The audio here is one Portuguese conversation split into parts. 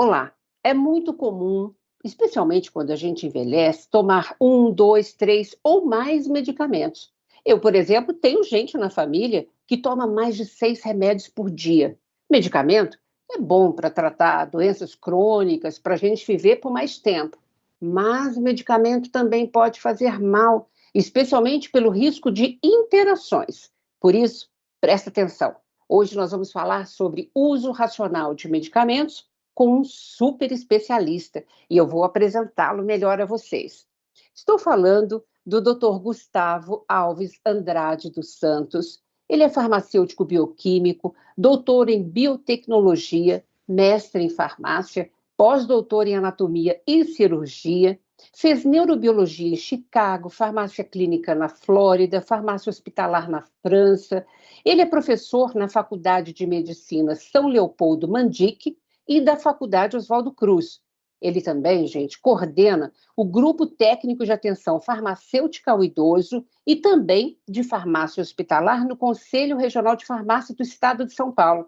Olá, é muito comum, especialmente quando a gente envelhece, tomar um, dois, três ou mais medicamentos. Eu, por exemplo, tenho gente na família que toma mais de 6 remédios por dia. Medicamento é bom para tratar doenças crônicas, para a gente viver por mais tempo. Mas o medicamento também pode fazer mal, especialmente pelo risco de interações. Por isso, presta atenção. Hoje nós vamos falar sobre uso racional de medicamentos com um super especialista e eu vou apresentá-lo melhor a vocês. Estou falando do Dr. Gustavo Alves Andrade dos Santos. Ele é farmacêutico bioquímico, doutor em biotecnologia, mestre em farmácia, pós-doutor em anatomia e cirurgia, fez neurobiologia em Chicago, farmácia clínica na Flórida, farmácia hospitalar na França. Ele é professor na Faculdade de Medicina São Leopoldo Mandic e da Faculdade Oswaldo Cruz. Ele também, gente, coordena o Grupo Técnico de Atenção Farmacêutica ao Idoso e também de Farmácia Hospitalar no Conselho Regional de Farmácia do Estado de São Paulo.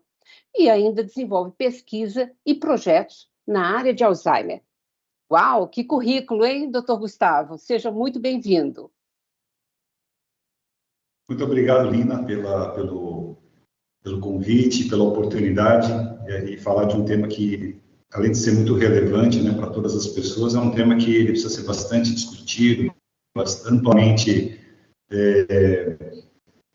E ainda desenvolve pesquisa e projetos na área de Alzheimer. Uau, que currículo, hein, doutor Gustavo? Seja muito bem-vindo. Muito obrigado, Lina, pelo convite, pela oportunidade e falar de um tema que, além de ser muito relevante, né, para todas as pessoas, é um tema que ele precisa ser bastante discutido, bastante amplamente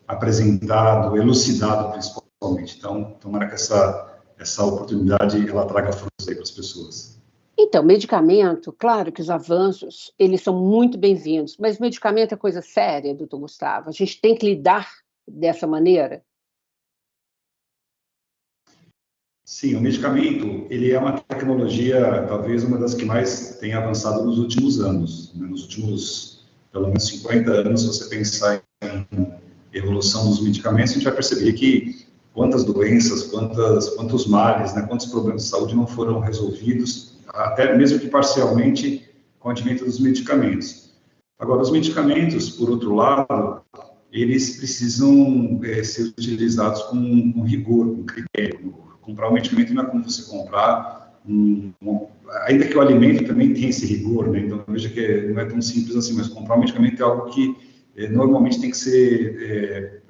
apresentado, elucidado, principalmente. Então, tomara que essa oportunidade ela traga frutos aí para as pessoas. Então, medicamento, claro que os avanços, eles são muito bem-vindos, mas medicamento é coisa séria, doutor Gustavo. A gente tem que lidar dessa maneira? Sim, o medicamento, ele é uma tecnologia, talvez uma das que mais tem avançado nos últimos anos. Né? Nos últimos, pelo menos 50 anos, se você pensar em evolução dos medicamentos, a gente vai perceber que quantas doenças, quantos males, né, quantos problemas de saúde não foram resolvidos, até mesmo que parcialmente, com o advento dos medicamentos. Agora, os medicamentos, por outro lado, eles precisam ser utilizados com rigor, com critério. Comprar um medicamento não é como você comprar, ainda que o alimento também tenha esse rigor, né? Então, veja que não é tão simples assim, mas comprar um medicamento é algo que normalmente tem que ser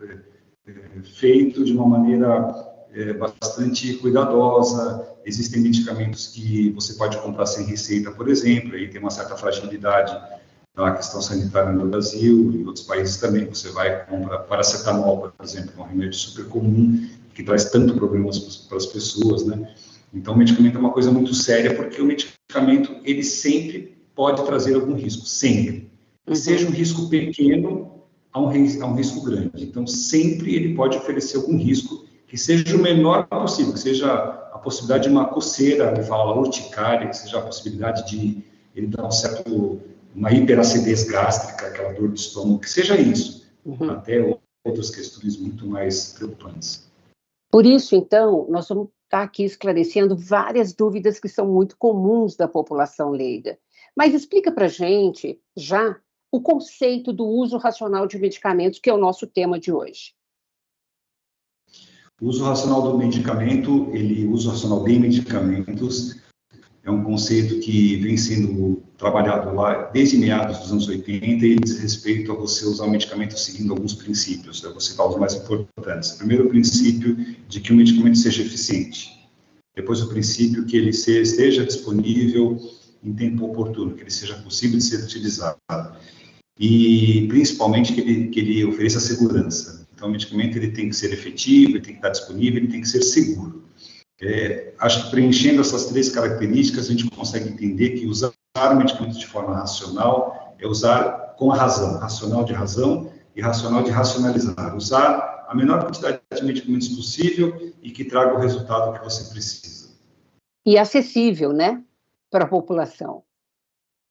feito de uma maneira bastante cuidadosa. Existem medicamentos que você pode comprar sem receita, por exemplo, aí tem uma certa fragilidade da questão sanitária no Brasil, em outros países também, você vai comprar paracetamol, por exemplo, que é um remédio super comum, que traz tanto problemas para as pessoas, né? Então, o medicamento é uma coisa muito séria, porque o medicamento, ele sempre pode trazer algum risco, sempre. Seja um risco pequeno a um risco grande. Então, sempre ele pode oferecer algum risco que seja o menor possível, que seja a possibilidade de uma coceira, ele fala urticária, que seja a possibilidade de ele dar uma hiperacidez gástrica, aquela dor de estômago, que seja isso, até outras questões muito mais preocupantes. Por isso, então, nós vamos estar aqui esclarecendo várias dúvidas que são muito comuns da população leiga. Mas explica para a gente, já, o conceito do uso racional de medicamentos, que é o nosso tema de hoje. O uso racional do medicamento, o uso racional de medicamentos, é um conceito que vem sendo trabalhado lá desde meados dos anos 80 e diz respeito a você usar o medicamento seguindo alguns princípios. Eu vou citar os mais importantes. Primeiro, o princípio de que o medicamento seja eficiente. Depois, o princípio que ele esteja disponível em tempo oportuno, que ele seja possível de ser utilizado. E, principalmente, que ele ofereça segurança. Então, o medicamento ele tem que ser efetivo, ele tem que estar disponível, ele tem que ser seguro. Acho que preenchendo essas três características, a gente consegue entender que usar o medicamento de forma racional é usar com a razão, racional de razão e racional de racionalizar. Usar a menor quantidade de medicamentos possível e que traga o resultado que você precisa. E acessível, né, para a população.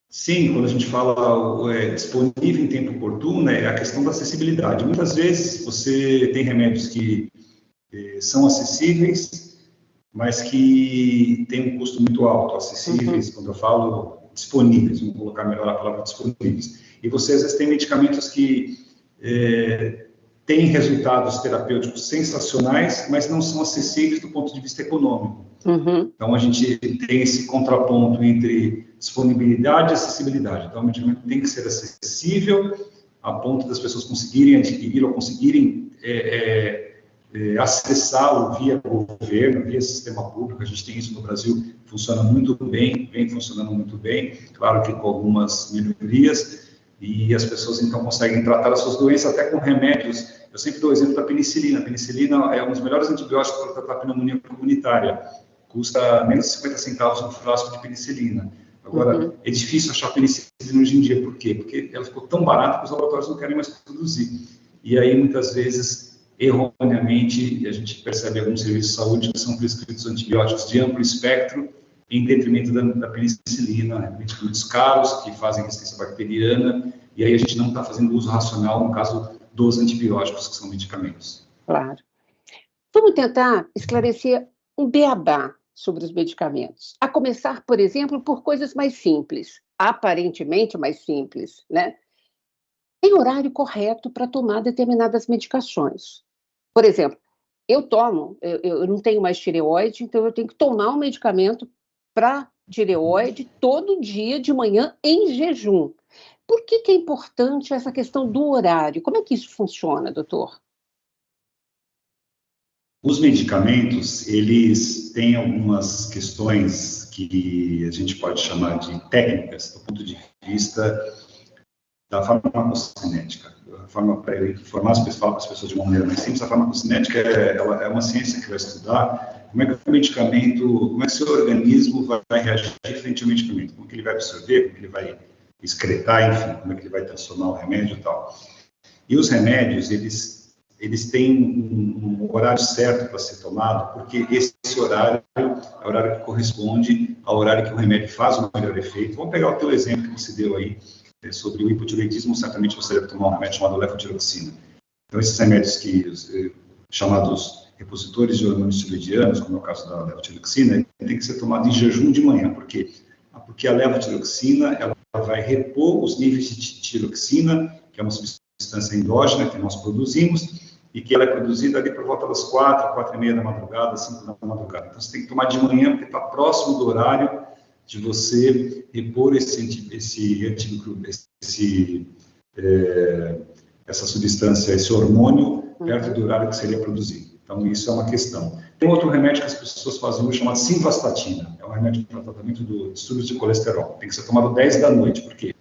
Sim, quando a gente fala disponível em tempo oportuno, é a questão da acessibilidade. Muitas vezes você tem remédios que são acessíveis, mas que têm um custo muito alto. Acessíveis, quando eu falo disponíveis, vamos colocar melhor a palavra disponíveis. E você, às vezes, tem medicamentos que têm resultados terapêuticos sensacionais, mas não são acessíveis do ponto de vista econômico. Então, a gente tem esse contraponto entre disponibilidade e acessibilidade. Então, o medicamento tem que ser acessível a ponto das pessoas conseguirem adquiri-lo ou conseguirem acessá-lo via governo, via sistema público. A gente tem isso no Brasil, funciona muito bem, vem funcionando muito bem, claro que com algumas melhorias, e as pessoas então conseguem tratar as suas doenças até com remédios. Eu sempre dou o exemplo da penicilina. A penicilina é um dos melhores antibióticos para tratar a pneumonia comunitária. Custa menos de 50 centavos um frasco de penicilina. Agora, é difícil achar penicilina hoje em dia. Por quê? Porque ela ficou tão barata que os laboratórios não querem mais produzir. E aí, muitas vezes, erroneamente, a gente percebe alguns serviços de saúde que são prescritos antibióticos de amplo espectro em detrimento da penicilina, medicamentos caros que fazem resistência bacteriana, e aí a gente não está fazendo uso racional, no caso dos antibióticos, que são medicamentos. Claro. Vamos tentar esclarecer um beabá sobre os medicamentos. A começar, por exemplo, por coisas mais simples, aparentemente mais simples, né? Tem horário correto para tomar determinadas medicações. Por exemplo, eu não tenho mais tireoide, então eu tenho que tomar um medicamento para tireoide todo dia de manhã em jejum. Por que é importante essa questão do horário? Como é que isso funciona, doutor? Os medicamentos, eles têm algumas questões que a gente pode chamar de técnicas, do ponto de vista da farmacocinética. Para informar as pessoas de uma maneira mais simples, a farmacocinética é uma ciência que vai estudar como é que o medicamento, como é que o seu organismo vai reagir frente ao medicamento, como que ele vai absorver, como que ele vai excretar, enfim, como é que ele vai transformar o remédio e tal. E os remédios, eles têm um horário certo para ser tomado, porque esse horário é o horário que corresponde ao horário que o remédio faz o melhor efeito. Vamos pegar o teu exemplo que você deu aí, sobre o hipotireoidismo. Certamente você deve tomar um remédio chamado levotiroxina. Então, esses remédios chamados repositores de hormônios tiroidianos, como é o caso da levotiroxina, tem que ser tomado em jejum de manhã. Por quê? Porque a levotiroxina ela vai repor os níveis de tiroxina, que é uma substância endógena que nós produzimos, e que ela é produzida ali por volta das 4h30 da madrugada, 5 da madrugada. Então, você tem que tomar de manhã, porque está próximo do horário de você repor essa substância, esse hormônio, perto do horário que seria produzido. Então, isso é uma questão. Tem outro remédio que as pessoas fazem hoje, chamado simvastatina. É um remédio para tratamento do distúrbio de colesterol. Tem que ser tomado 10 da noite. Por quê?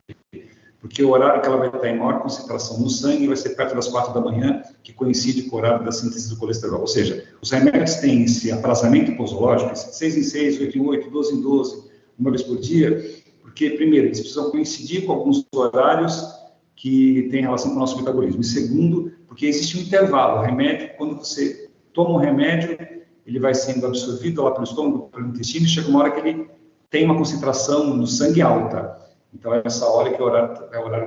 Porque o horário que ela vai estar em maior concentração no sangue vai ser perto das 4 da manhã, que coincide com o horário da síntese do colesterol. Ou seja, os remédios têm esse aprazamento posológico, esse de 6 em 6, 8 em 8, 12 em 12, uma vez por dia, porque, primeiro, eles precisam coincidir com alguns horários que têm relação com o nosso metabolismo. E segundo, porque existe um intervalo. O remédio, quando você toma um remédio, ele vai sendo absorvido lá pelo estômago, pelo intestino, e chega uma hora que ele tem uma concentração no sangue alta. Então, é essa hora que é o horário que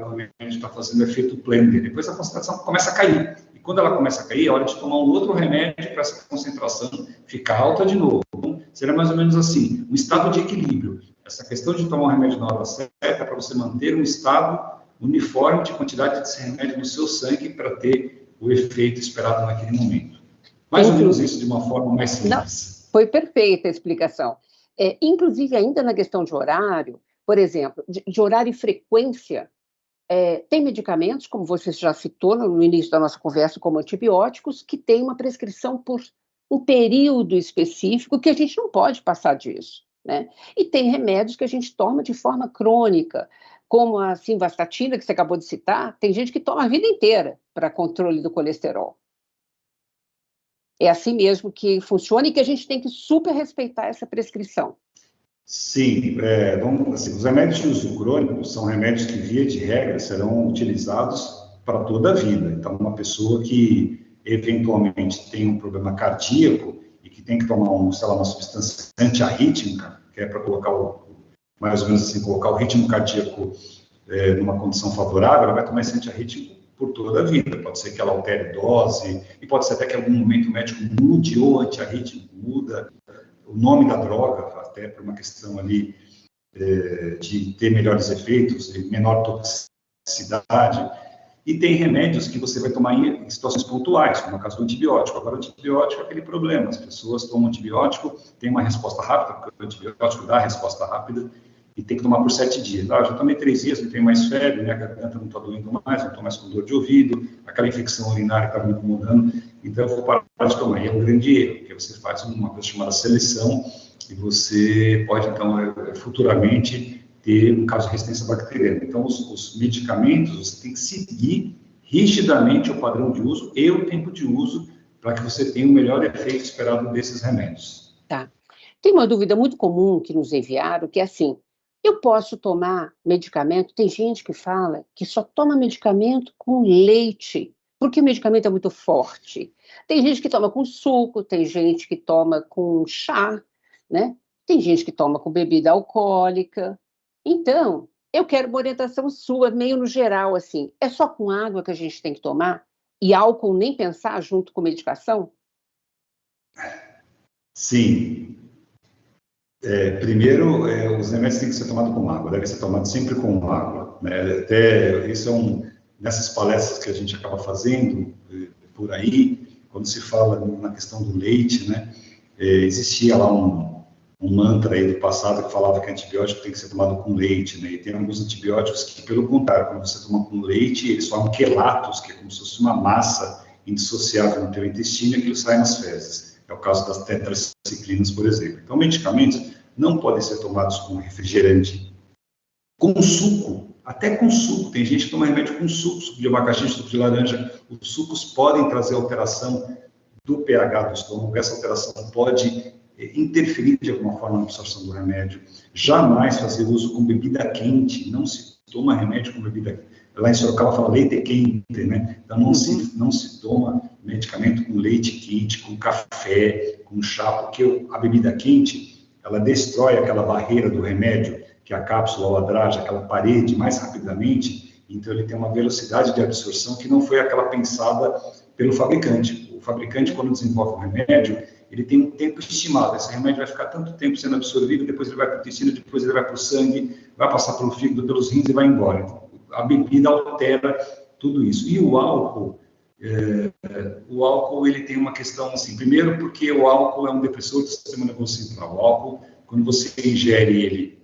o remédio está fazendo o efeito pleno dele. Depois a concentração começa a cair. E quando ela começa a cair, é hora de tomar um outro remédio para essa concentração ficar alta de novo. Então, será mais ou menos assim, um estado de equilíbrio. Essa questão de tomar um remédio na hora certa é para você manter um estado uniforme de quantidade desse remédio no seu sangue para ter o efeito esperado naquele momento. Mais ou menos isso de uma forma mais simples. Não, foi perfeita a explicação. Inclusive, ainda na questão de horário, por exemplo, de horário e frequência, tem medicamentos, como você já citou no início da nossa conversa, como antibióticos, que tem uma prescrição por um período específico que a gente não pode passar disso, né? E tem remédios que a gente toma de forma crônica, como a simvastatina, que você acabou de citar. Tem gente que toma a vida inteira para controle do colesterol. É assim mesmo que funciona e que a gente tem que super respeitar essa prescrição. Sim, assim, os remédios de uso crônico são remédios que, via de regra, serão utilizados para toda a vida. Então, uma pessoa que eventualmente tem um problema cardíaco e que tem que tomar uma substância antiarrítmica, que é para colocar mais ou menos assim, colocar o ritmo cardíaco numa condição favorável, ela vai tomar esse antiarrítmico por toda a vida. Pode ser que ela altere dose, e pode ser até que em algum momento o médico mude o antiarrítmico, muda o nome da droga, até por uma questão ali de ter melhores efeitos, de menor toxicidade. E tem remédios que você vai tomar em situações pontuais, como no caso do antibiótico. Agora, o antibiótico é aquele problema, as pessoas tomam antibiótico, tem uma resposta rápida, porque o antibiótico dá a resposta rápida, e tem que tomar por 7 dias. Ah, já tomei 3 dias, não tenho mais febre, minha garganta não está doendo mais, não estou mais com dor de ouvido, aquela infecção urinária estava me incomodando, então eu vou parar de tomar. E é um grande erro, porque você faz uma coisa chamada seleção, e você pode, então, futuramente ter um caso de resistência bacteriana. Então, os medicamentos, você tem que seguir rigidamente o padrão de uso e o tempo de uso para que você tenha o melhor efeito esperado desses remédios. Tá. Tem uma dúvida muito comum que nos enviaram, que é assim, eu posso tomar medicamento? Tem gente que fala que só toma medicamento com leite, porque o medicamento é muito forte. Tem gente que toma com suco, tem gente que toma com chá, né? Tem gente que toma com bebida alcoólica. Então, eu quero uma orientação sua, meio no geral, assim. É só com água que a gente tem que tomar? E álcool nem pensar junto com medicação? Sim. Primeiro, os remédios têm que ser tomados com água, deve ser tomado sempre com água, né? Até isso nessas palestras que a gente acaba fazendo por aí, quando se fala na questão do leite, né? Existia lá um mantra aí do passado que falava que antibiótico tem que ser tomado com leite, né? E tem alguns antibióticos que, pelo contrário, quando você toma com leite, eles formam quelatos, que é como se fosse uma massa indissociável no teu intestino e aquilo sai nas fezes. É o caso das tetraciclinas, por exemplo. Então, medicamentos não podem ser tomados com refrigerante, com suco, até com suco. Tem gente que toma remédio com suco de abacaxi, suco de laranja. Os sucos podem trazer alteração do pH do estômago. Essa alteração pode interferir de alguma forma na absorção do remédio. Jamais fazer uso com bebida quente. Não se toma remédio com bebida quente. Lá em Sorocaba fala leite quente, né? Então não se toma medicamento com leite quente, com café, com chá, porque a bebida quente, ela destrói aquela barreira do remédio, que é a cápsula ou a dragem, aquela parede, mais rapidamente, então ele tem uma velocidade de absorção que não foi aquela pensada pelo fabricante. O fabricante, quando desenvolve um remédio, ele tem um tempo estimado, esse remédio vai ficar tanto tempo sendo absorvido, depois ele vai para o intestino, depois ele vai para o sangue, vai passar pelo fígado, pelos rins e vai embora. Então, a bebida altera tudo isso. E o álcool ele tem uma questão assim, primeiro porque o álcool é um depressor do sistema nervoso central. O álcool, quando você ingere ele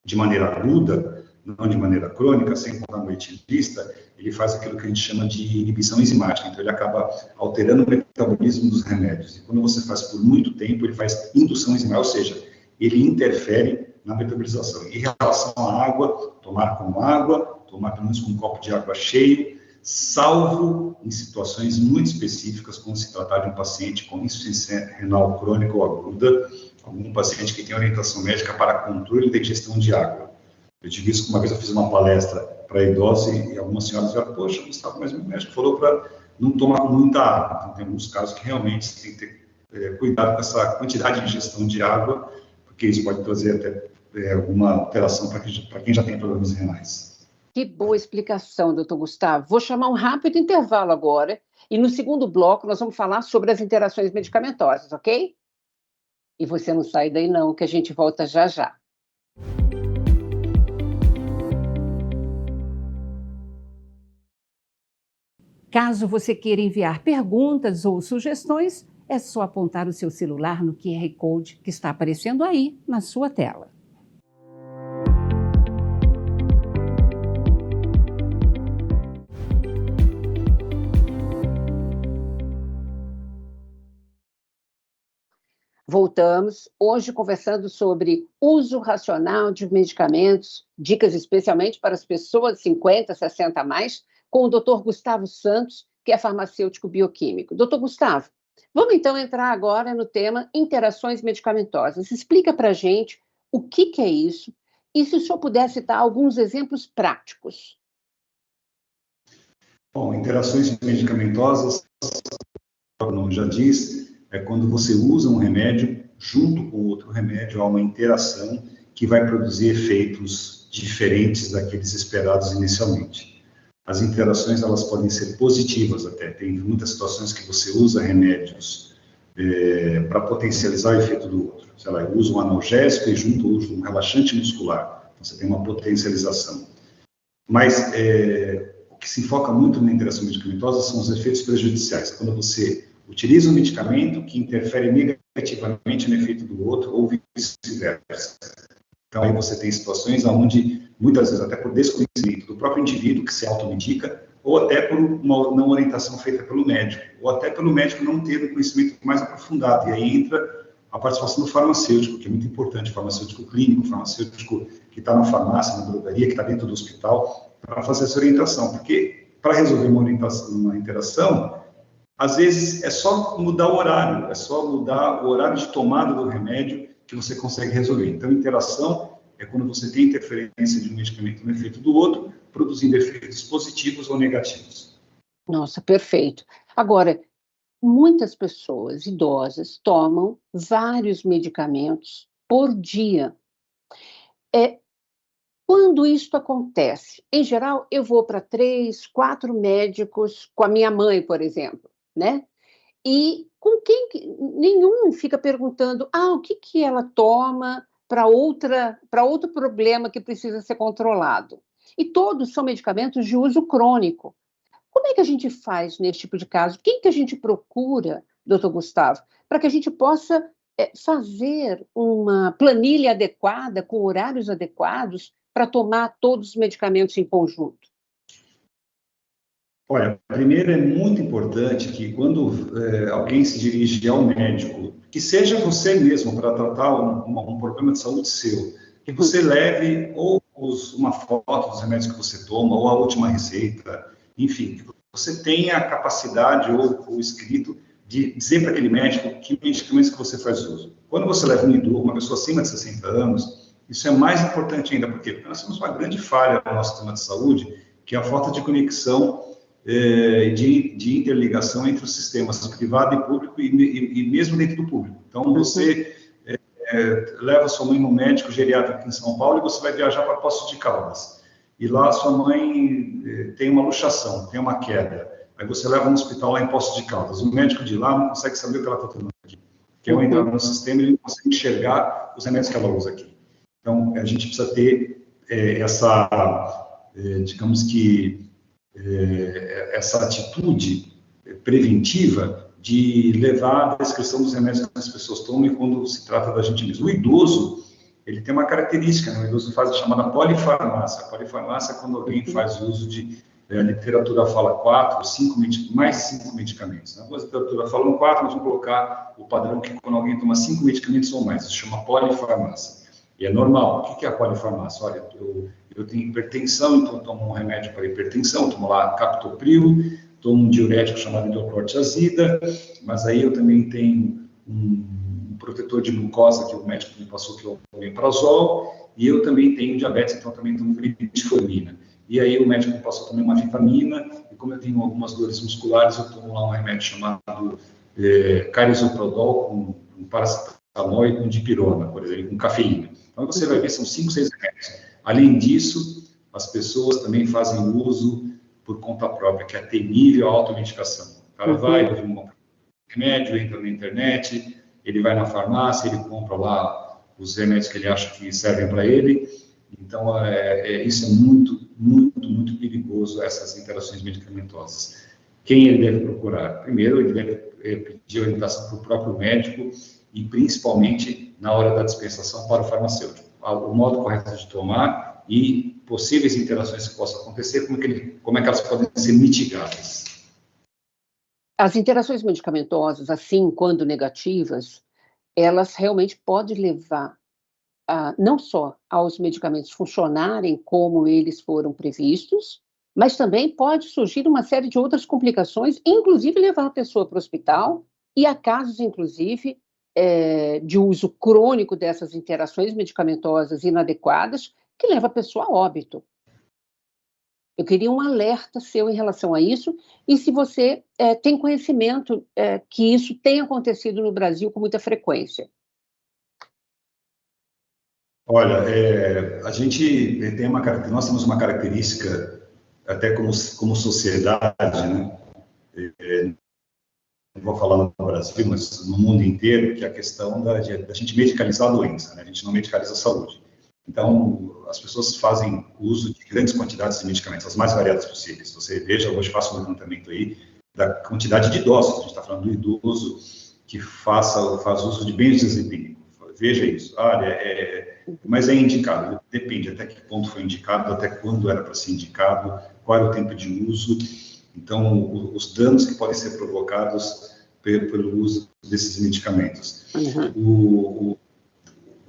de maneira aguda, não de maneira crônica, sem contar no etilista, ele faz aquilo que a gente chama de inibição enzimática, então ele acaba alterando o metabolismo dos remédios. E quando você faz por muito tempo, ele faz indução enzimática, ou seja, ele interfere na metabolização. Em relação à água, tomar com água, tomar pelo menos com um copo de água cheio, salvo em situações muito específicas, como se tratar de um paciente com insuficiência renal crônica ou aguda, algum paciente que tem orientação médica para controle da ingestão de água. Eu tive isso que uma vez eu fiz uma palestra para idosos e algumas senhoras disseram, poxa, Gustavo, mas meu médico falou para não tomar muita água. Então, tem alguns casos que realmente tem que ter cuidado com essa quantidade de ingestão de água, porque isso pode trazer até alguma alteração para quem já tem problemas renais. Que boa explicação, doutor Gustavo. Vou chamar um rápido intervalo agora e no segundo bloco nós vamos falar sobre as interações medicamentosas, ok? E você não sai daí não, que a gente volta já já. Caso você queira enviar perguntas ou sugestões, é só apontar o seu celular no QR Code que está aparecendo aí na sua tela. Voltamos, hoje conversando sobre uso racional de medicamentos, dicas especialmente para as pessoas 50, 60 a mais, com o Dr. Gustavo Santos, que é farmacêutico bioquímico. Dr. Gustavo, vamos então entrar agora no tema interações medicamentosas. Explica para a gente o que é isso e se o senhor puder citar alguns exemplos práticos. Bom, interações medicamentosas, como o nome já diz, é quando você usa um remédio junto com outro remédio, há uma interação que vai produzir efeitos diferentes daqueles esperados inicialmente. As interações, elas podem ser positivas até, tem muitas situações que você usa remédios para potencializar o efeito do outro. Sei lá, eu uso um analgésico e junto uso um relaxante muscular, então você tem uma potencialização. Mas que se enfoca muito na interação medicamentosa são os efeitos prejudiciais. Quando você utiliza um medicamento que interfere negativamente no efeito do outro ou vice-versa. Então, aí você tem situações onde, muitas vezes, até por desconhecimento do próprio indivíduo que se automedica, ou até por uma não orientação feita pelo médico, ou até pelo médico não ter um conhecimento mais aprofundado. E aí entra a participação do farmacêutico, que é muito importante, farmacêutico clínico, farmacêutico que está na farmácia, na drogaria, que está dentro do hospital, para fazer essa orientação. Porque, para resolver uma orientação, uma interação, às vezes é só mudar o horário, é só mudar o horário de tomada do remédio que você consegue resolver. Então, interação é quando você tem interferência de um medicamento no efeito do outro, produzindo efeitos positivos ou negativos. Nossa, perfeito. Agora, muitas pessoas idosas tomam vários medicamentos por dia. Quando isso acontece? Em geral, eu vou para 3, 4 médicos, com a minha mãe, por exemplo, né? E com quem nenhum fica perguntando, o que ela toma para outro problema que precisa ser controlado. E todos são medicamentos de uso crônico. Como é que a gente faz nesse tipo de caso? Quem que a gente procura, doutor Gustavo, para que a gente possa fazer uma planilha adequada, com horários adequados, para tomar todos os medicamentos em conjunto? Olha, primeiro é muito importante que quando alguém se dirige ao médico, que seja você mesmo para tratar um problema de saúde seu, que você leve ou uma foto dos remédios que você toma, ou a última receita, enfim, que você tenha a capacidade ou escrito de dizer para aquele médico que medicamentos que você faz uso. Quando você leva um idoso, uma pessoa acima de 60 anos, isso é mais importante ainda, por quê? Porque nós temos uma grande falha no nosso sistema de saúde, que é a falta de conexão de interligação entre os sistemas privado e público e mesmo dentro do público. Então, você leva sua mãe no médico geriatra aqui em São Paulo e você vai viajar para Poços de Caldas. E lá sua mãe tem uma luxação, tem uma queda. Aí você leva no hospital lá em Poços de Caldas. O médico de lá não consegue saber o que ela está tomando aqui. Porque ao entrar no sistema, ele não consegue enxergar os remédios que ela usa aqui. Então, a gente precisa ter digamos que, essa atitude preventiva de levar a prescrição dos remédios que as pessoas tomam quando se trata da gente mesmo. O idoso, ele tem uma característica, né? O idoso faz a chamada polifarmácia. A polifarmácia é quando alguém faz uso de, a literatura fala 4, 5, mais 5 medicamentos. A literatura fala 4, nós vamos colocar o padrão que quando alguém toma 5 medicamentos ou mais, isso chama polifarmácia. E é normal. O que é a polifarmácia? Olha, eu tenho hipertensão, então eu tomo um remédio para hipertensão, tomo lá captopril, tomo um diurético chamado hidroclorotiazida, mas aí eu também tenho um protetor de glucosa que o médico me passou, que é o omeprazol, e eu também tenho diabetes, então eu também tomo metformina. E aí o médico me passou também uma vitamina, e como eu tenho algumas dores musculares, eu tomo lá um remédio chamado carisoprodol com paracetamol e com dipirona, por exemplo, com cafeína. Então você vai ver, são 5, 6 remédios. Além disso, as pessoas também fazem uso por conta própria, que é temível a automedicação. O cara vai, ele compra remédio, entra na internet, ele vai na farmácia, ele compra lá os remédios que ele acha que servem para ele. Então, isso é muito, muito, muito perigoso, essas interações medicamentosas. Quem ele deve procurar? Primeiro, ele deve pedir orientação para o próprio médico e, principalmente, na hora da dispensação para o farmacêutico. O modo correto de tomar e possíveis interações que possam acontecer, como é que elas podem ser mitigadas. As interações medicamentosas, assim, quando negativas, elas realmente podem levar não só aos medicamentos funcionarem como eles foram previstos, mas também pode surgir uma série de outras complicações, inclusive levar a pessoa para o hospital, e há casos, inclusive, de uso crônico dessas interações medicamentosas inadequadas, que leva a pessoa a óbito. Eu queria um alerta seu em relação a isso, e se você tem conhecimento que isso tem acontecido no Brasil com muita frequência. Olha, a gente tem nós temos uma característica, até como sociedade, né? Não vou falar no Brasil, mas no mundo inteiro, que é a questão da gente medicalizar a doença, né? A gente não medicaliza a saúde. Então, as pessoas fazem uso de grandes quantidades de medicamentos, as mais variadas possíveis. Você veja, hoje faço um levantamento aí da quantidade de idosos, a gente está falando do idoso que faz uso de benzodiazepínico. Veja isso. Mas é indicado, depende até que ponto foi indicado, até quando era para ser indicado, qual era o tempo de uso. Então, os danos que podem ser provocados pelo uso desses medicamentos. O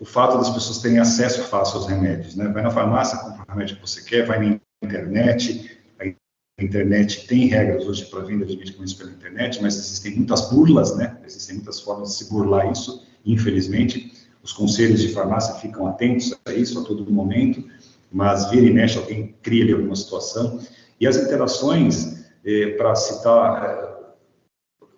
fato das pessoas terem acesso fácil aos remédios, né? Vai na farmácia, compra o remédio que você quer, vai na internet. A internet tem regras hoje para venda de medicamentos pela internet, mas existem muitas burlas, né? Existem muitas formas de se burlar isso, infelizmente. Os conselhos de farmácia ficam atentos a isso a todo momento, mas vira e mexe, alguém cria ali alguma situação. E as interações, para citar,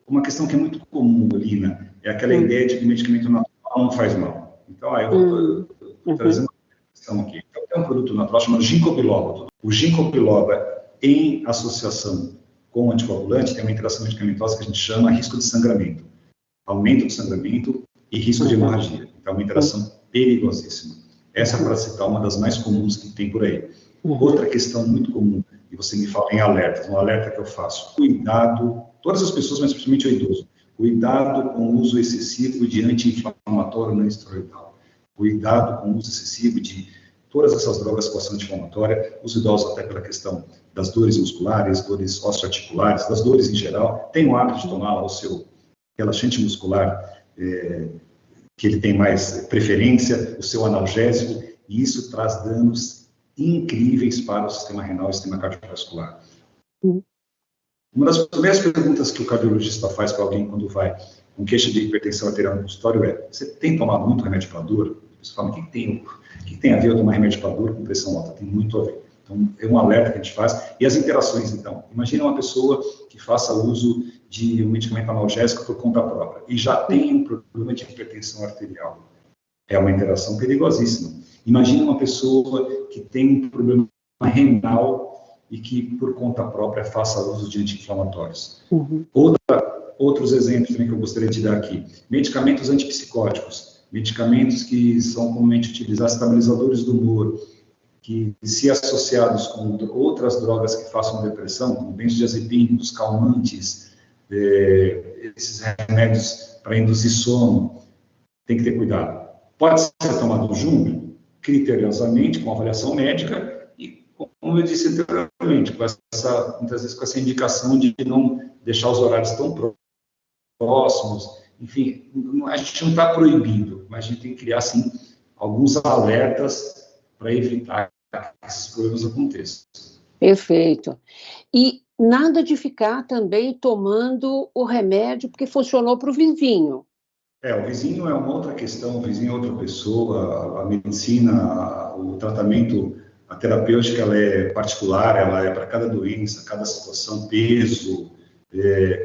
uma questão que é muito comum, Lina, é aquela ideia de que medicamento natural não faz mal. Então, eu estou trazendo uma questão aqui. Então, tem um produto natural chamado ginkgo biloba. O ginkgo biloba, em associação com o anticoagulante, tem uma interação medicamentosa que a gente chama risco de sangramento. Aumento do sangramento e risco de hemorragia. Então, é uma interação perigosíssima. Essa é para citar uma das mais comuns que tem por aí. Outra questão muito comum, e você me fala em alertas, um alerta que eu faço, cuidado, todas as pessoas, mas principalmente o idoso, cuidado com o uso excessivo de anti-inflamatório não esteroidal, cuidado com o uso excessivo de todas essas drogas com ação anti-inflamatória, os idosos até pela questão das dores musculares, dores osteoarticulares, das dores em geral, tem o hábito de tomar lá o seu relaxante muscular, que ele tem mais preferência, o seu analgésico, e isso traz danos incríveis para o sistema renal e o sistema cardiovascular. Uma das primeiras perguntas que o cardiologista faz para alguém quando vai com queixa de hipertensão arterial no consultório é: você tem tomado muito remédio para dor? Você fala: o que tem a ver eu tomar remédio para dor com pressão alta? Tem muito a ver. Então, é um alerta que a gente faz. E as interações, então. Imagina uma pessoa que faça uso de um medicamento analgésico por conta própria e já tem um problema de hipertensão arterial. É uma interação perigosíssima. Imagina uma pessoa que tem um problema renal e que, por conta própria, faça uso de anti-inflamatórios. Outros exemplos também que eu gostaria de dar aqui. Medicamentos antipsicóticos, medicamentos que são comumente utilizados, estabilizadores do humor, que, se associados com outras drogas que façam depressão, como benzodiazepínicos, calmantes, esses remédios para induzir sono, tem que ter cuidado. Pode ser tomado junto, criteriosamente, com avaliação médica, e, como eu disse anteriormente, muitas vezes com essa indicação de não deixar os horários tão próximos. Enfim, a gente não está proibido, mas a gente tem que criar, sim, alguns alertas para evitar que esses problemas aconteçam. Perfeito. E nada de ficar também tomando o remédio porque funcionou para o vizinho. O vizinho é uma outra questão, o vizinho é outra pessoa, a medicina, o tratamento, a terapêutica, ela é particular, ela é para cada doença, cada situação, peso,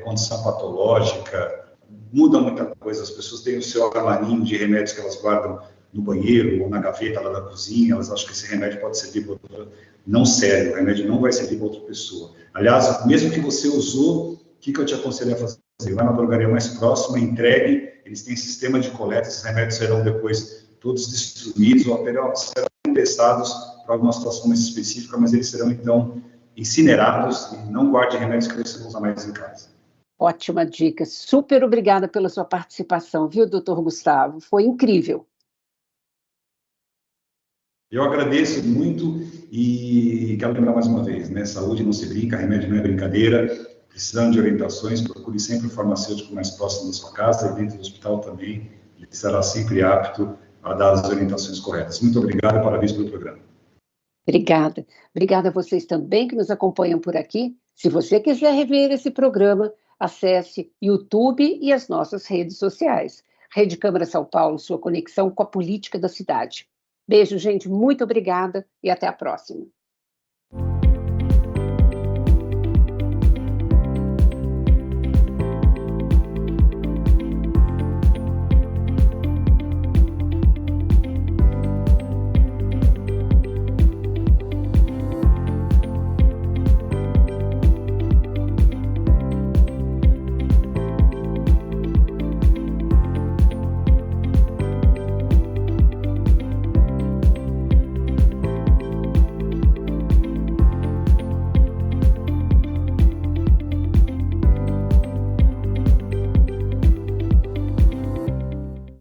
condição patológica, muda muita coisa. As pessoas têm o seu armarinho de remédios que elas guardam no banheiro ou na gaveta lá da cozinha, elas acham que esse remédio pode servir para outra. Não serve, o remédio não vai servir para outra pessoa. Aliás, mesmo que você usou, o que eu te aconselho a fazer? Vai na drogaria mais próxima, entregue, eles têm sistema de coleta, esses remédios serão depois todos destruídos ou apenas serão testados para alguma situação mais específica, mas eles serão, então, incinerados, e não guarde remédios que você não usa mais em casa. Ótima dica. Super obrigada pela sua participação, viu, doutor Gustavo? Foi incrível. Eu agradeço muito e quero lembrar mais uma vez, né? Saúde não se brinca, remédio não é brincadeira. Precisando de orientações, procure sempre o farmacêutico mais próximo da sua casa e dentro do hospital também. Ele estará sempre apto a dar as orientações corretas. Muito obrigado e parabéns pelo programa. Obrigada. Obrigada a vocês também que nos acompanham por aqui. Se você quiser rever esse programa, acesse YouTube e as nossas redes sociais. Rede Câmara São Paulo, sua conexão com a política da cidade. Beijo, gente. Muito obrigada e até a próxima.